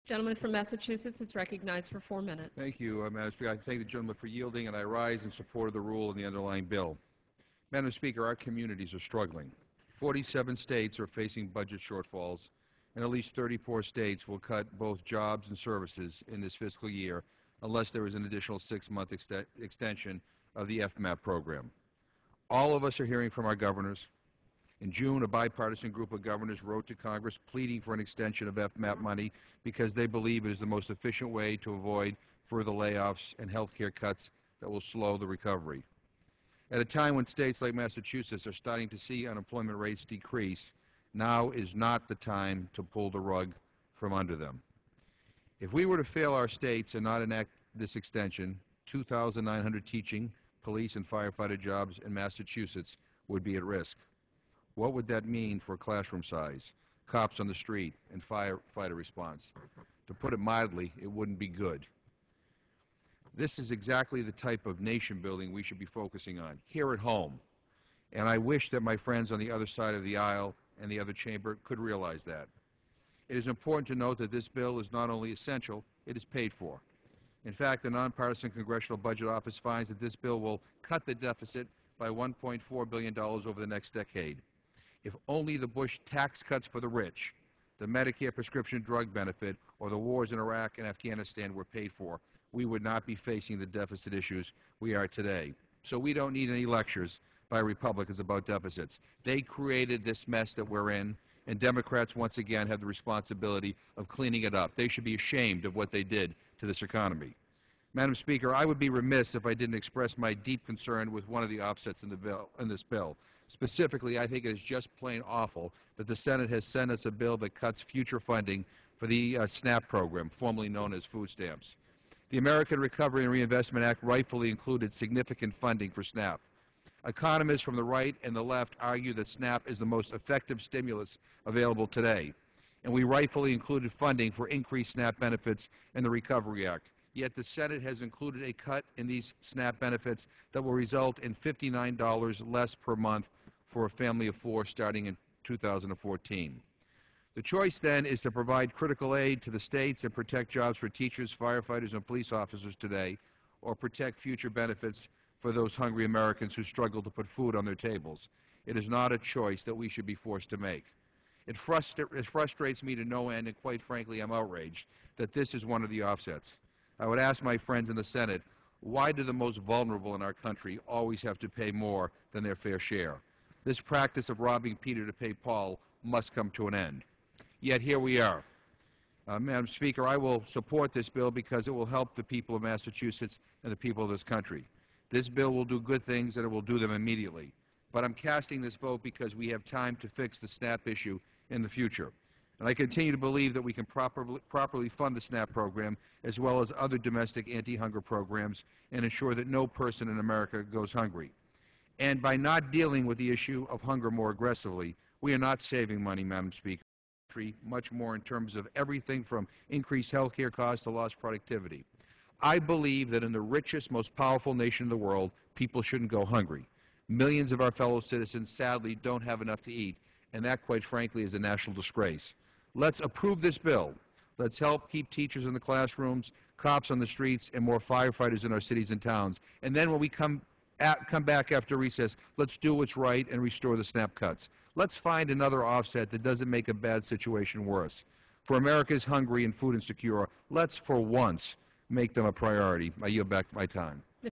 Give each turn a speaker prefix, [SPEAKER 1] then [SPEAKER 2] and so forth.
[SPEAKER 1] Gentleman from Massachusetts is recognized for 4 minutes.
[SPEAKER 2] Thank you, Madam Speaker. I thank the gentleman for yielding, and I rise in support of the rule in the underlying bill. Madam Speaker, our communities are struggling. 47 states are facing budget shortfalls, and at least 34 states will cut both jobs and services in this fiscal year unless there is an additional 6-month extension of the FMAP program. All of us are hearing from our governors. In June, a bipartisan group of governors wrote to Congress pleading for an extension of FMAP money because they believe it is the most efficient way to avoid further layoffs and health care cuts that will slow the recovery. At a time when states like Massachusetts are starting to see unemployment rates decrease, now is not the time to pull the rug from under them. If we were to fail our states and not enact this extension, 2,900 teaching, police, and firefighter jobs in Massachusetts would be at risk. What would that mean for classroom size, cops on the street, and firefighter response? To put it mildly, it wouldn't be good. This is exactly the type of nation building we should be focusing on here at home. And I wish that my friends on the other side of the aisle and the other chamber could realize that. It is important to note that this bill is not only essential, it is paid for. In fact, the Nonpartisan Congressional Budget Office finds that this bill will cut the deficit by $1.4 billion over the next decade. If only the Bush tax cuts for the rich, the Medicare prescription drug benefit, or the wars in Iraq and Afghanistan were paid for, we would not be facing the deficit issues we are today. So we don't need any lectures by Republicans about deficits. They created this mess that we're in, and Democrats once again have the responsibility of cleaning it up. They should be ashamed of what they did to this economy. Madam Speaker, I would be remiss if I didn't express my deep concern with one of the offsets in this bill. Specifically, I think it is just plain awful that the Senate has sent us a bill that cuts future funding for the SNAP program, formerly known as food stamps. The American Recovery and Reinvestment Act rightfully included significant funding for SNAP. Economists from the right and the left argue that SNAP is the most effective stimulus available today, and we rightfully included funding for increased SNAP benefits in the Recovery Act. Yet the Senate has included a cut in these SNAP benefits that will result in $59 less per month for a family of 4 starting in 2014. The choice then is to provide critical aid to the states and protect jobs for teachers, firefighters, and police officers today, or protect future benefits for those hungry Americans who struggle to put food on their tables. It is not a choice that we should be forced to make. It frustrates me to no end, and quite frankly, I'm outraged that this is one of the offsets. I would ask my friends in the Senate, why do the most vulnerable in our country always have to pay more than their fair share? This practice of robbing Peter to pay Paul must come to an end. Yet here we are. Madam Speaker, I will support this bill because it will help the people of Massachusetts and the people of this country. This bill will do good things, and it will do them immediately. But I'm casting this vote because we have time to fix the SNAP issue in the future. And I continue to believe that we can properly fund the SNAP program as well as other domestic anti-hunger programs and ensure that no person in America goes hungry. And by not dealing with the issue of hunger more aggressively, we are not saving money, Madam Speaker, much more in terms of everything from increased health care costs to lost productivity. I believe that in the richest, most powerful nation in the world, people shouldn't go hungry. Millions of our fellow citizens sadly don't have enough to eat, and that, quite frankly, is a national disgrace. Let's approve this bill. Let's help keep teachers in the classrooms, cops on the streets, and more firefighters in our cities and towns. And then when we come back after recess, let's do what's right and restore the SNAP cuts. Let's find another offset that doesn't make a bad situation worse. For America's hungry and food insecure, let's, for once, make them a priority. I yield back my time.